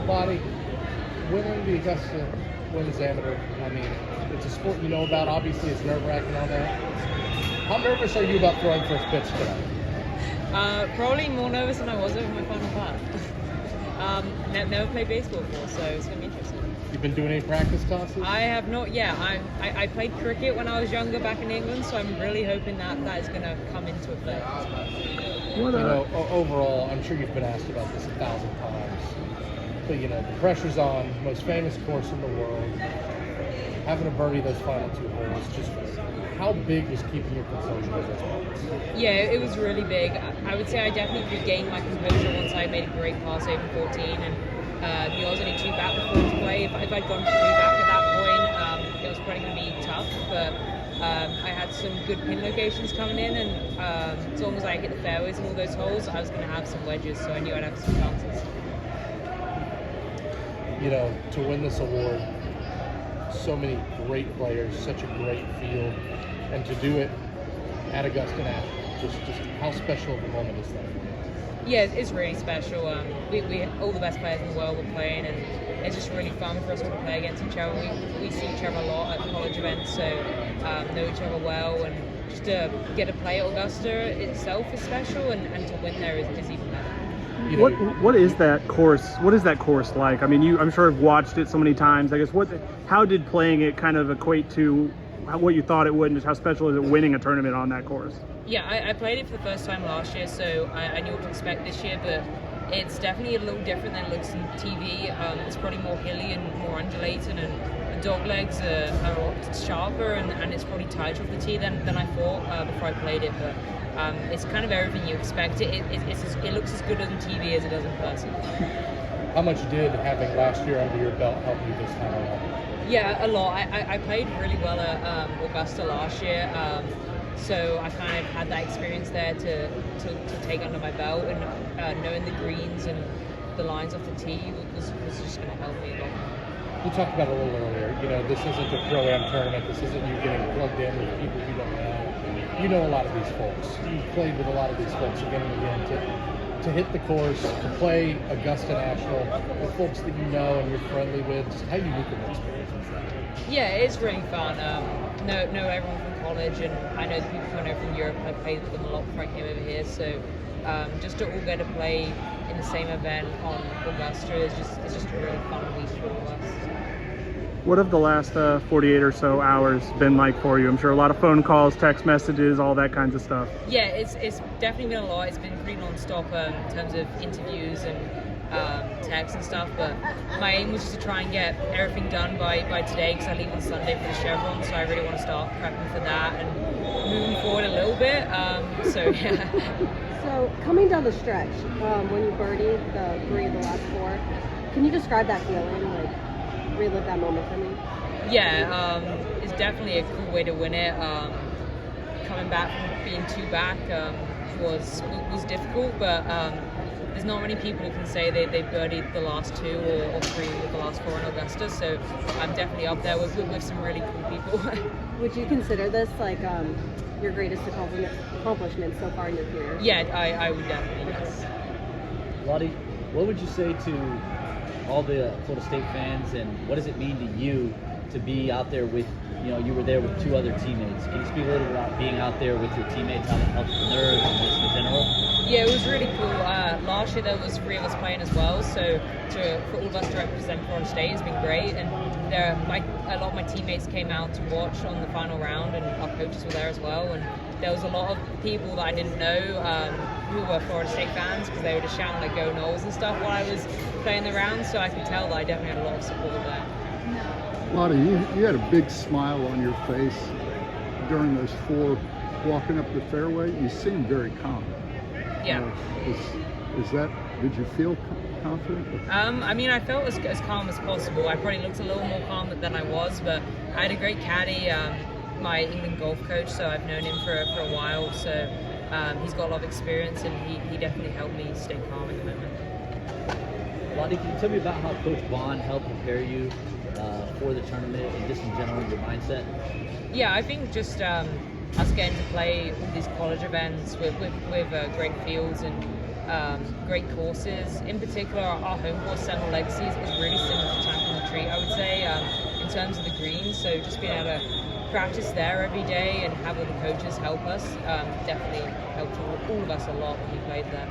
Lottie, winning the Augusta Women's Amateur, I mean, it's a sport you know about. Obviously, it's nerve-wracking on that. How nervous are you about throwing first pitch today? Probably more nervous than I was over my final part. Never played baseball before, so it's going to be interesting. You've been doing any practice tosses? I have not yet. I played cricket when I was younger back in England, so I'm really hoping that is going to come into effect. Overall, I'm sure you've been asked about this 1,000 times, but the pressure's on. Most famous course in the world. Having to birdie those final 2 holes, just how big was keeping your composure at those moments? Yeah, it was really big. I would say I definitely regained my composure once I made a great pass over 14, and I was only 2 back before to play. If I'd gone 3 back at that point, it was probably going to be tough, but I had some good pin locations coming in, and as long as I hit the fairways in all those holes, I was going to have some wedges, so I knew I'd have some chances. To win this award, so many great players, such a great field, and to do it at Augusta National, just how special of a moment is that for you? Yeah, it's really special. We all the best players in the world were playing, and it's just really fun for us all to play against each other. We see each other a lot at college events, so know each other well, and just to get to play at Augusta itself is special, and to win there is even better. What is that course? What is that course like? I mean, I'm sure have watched it so many times. I guess how did playing it kind of equate to what you thought it would, and just how special is it winning a tournament on that course? Yeah, I played it for the first time last year, so I knew what to expect this year, but it's definitely a little different than it looks on TV. It's probably more hilly and more undulating, and the dog legs are a lot sharper, and it's probably tighter off the tee than I thought before I played it, but it's kind of everything you expect. It looks as good on TV as it does in person. How much did having last year under your belt help you this time around? Yeah, a lot. I played really well at Augusta last year, so I kind of had that experience there to take under my belt, and knowing the greens and the lines off the tee was just going to help me a lot. You talked about it a little earlier. This isn't a pro-am tournament. This isn't you getting plugged in with people you don't know. You know a lot of these folks. You've played with a lot of these folks again and again. To hit the course, to play Augusta National with folks that you know and you're friendly with, just how unique of an experience is that? Yeah, it's really fun. Know everyone from college, and I know the people coming over from Europe. I played with them a lot before I came over here, so just to all get to play in the same event on Augusta is just a really fun week for all of us. What have the last 48 or so hours been like for you? I'm sure a lot of phone calls, text messages, all that kinds of stuff. Yeah, it's definitely been a lot. It's been pretty non-stop in terms of interviews and texts and stuff, but my aim was just to try and get everything done by today, because I leave on Sunday for the Chevron, so I really want to start prepping for that and moving forward a little bit. So yeah. So coming down the stretch, when you birdied the 3 of the last 4, can you describe that feeling? Relive that moment for me? Yeah, it's definitely a cool way to win it. Coming back from being 2 back was difficult, but there's not many people who can say they birdied the last 2 or 3 with the last 4 in Augusta, so I'm definitely up there with some really cool people. Would you consider this your greatest accomplishment so far in your career? Yeah, I would definitely, yes. Lottie, what would you say to all the Florida State fans, and what does it mean to you to be out there with, you were there with 2 other teammates? Can you speak a little bit about being out there with your teammates, how it helps the nerves and just in general? Yeah, it was really cool. Last year there was 3 of us playing as well, so for all of us to represent Florida State has been great, and a lot of my teammates came out to watch on the final round, and our coaches were there as well, and there was a lot of people that I didn't know who were Florida State fans, because they were just shouting like "Go Noles" and stuff while I was playing the round, so I could tell that I definitely had a lot of support there. Lottie, you had a big smile on your face during those 4 walking up the fairway. You seemed very calm. Yeah. Is that? Did you feel confident? I mean, I felt as calm as possible. I probably looked a little more calm than I was, but I had a great caddy, my England golf coach, so I've known him for a while, so he's got a lot of experience, and he definitely helped me stay calm in the moment. Lottie, can you tell me about how Coach Bond helped prepare you for the tournament and just in general your mindset? Yeah, I think just us getting to play all these college events with great fields and great courses. In particular, our home course, Seminole Legacies, is really similar to Champion Retreat, I would say, in terms of the greens. So just being able to practice there every day and have all the coaches help us definitely helped all of us a lot when we played there.